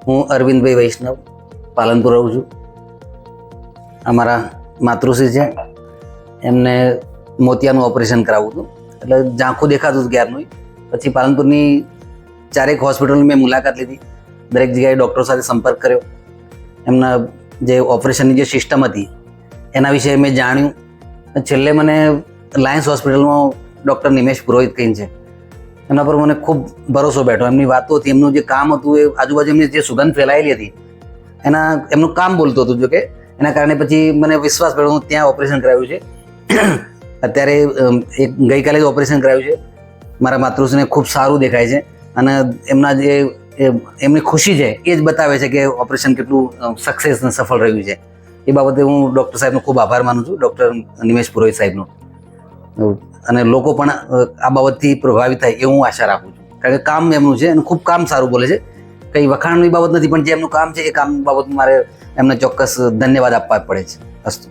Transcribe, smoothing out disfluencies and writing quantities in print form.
હું અરવિંદભાઈ વૈષ્ણવ પાલનપુર રહું છું. અમારા માતૃશ્રી છે, એમને મોતિયાનું ઓપરેશન કરાવવું હતું, એટલે ઝાંખું દેખાતું હતું ક્યારનું. પછી પાલનપુરની ચારેક હોસ્પિટલની મેં મુલાકાત લીધી, દરેક જગ્યાએ ડૉક્ટરો સાથે સંપર્ક કર્યો. એમના જે ઓપરેશનની જે સિસ્ટમ હતી એના વિશે મેં જાણ્યું. છેલ્લે મને લાયન્સ હોસ્પિટલમાં ડૉક્ટર નિમેશ પુરોહિત કહીને છે, એના પર મને ખૂબ ભરોસો બેઠો. એમની વાતો હતી, એમનું જે કામ હતું, એ આજુબાજુ એમની જે સુગંધ ફેલાયેલી હતી એમનું કામ બોલતું હતું. જો કે એના કારણે પછી મને વિશ્વાસ પડ્યો. હું ત્યાં ઓપરેશન કરાવ્યું છે. અત્યારે ગઈકાલે જ ઓપરેશન કરાવ્યું છે. મારા માતૃશ્રીને ખૂબ સારું દેખાય છે અને એમના જે એમની ખુશી છે એ જ બતાવે છે કે ઓપરેશન કેટલું સક્સેસ અને સફળ રહ્યું છે. એ બાબતે હું ડૉક્ટર સાહેબનો ખૂબ આભાર માનું છું, ડૉક્ટર નિમેશ પુરોહિત સાહેબનો. અને લોકો પણ આ બાબતથી પ્રભાવિત થાય એવું હું આશા રાખું છું, કારણ કે કામ એમનું છે અને ખૂબ કામ સારું બોલે છે. કંઈ વખાણની બાબત નથી, પણ જે એમનું કામ છે એ કામ બાબત મારે એમને ચોક્કસ ધન્યવાદ આપવા પડે છે. અસ્તુ.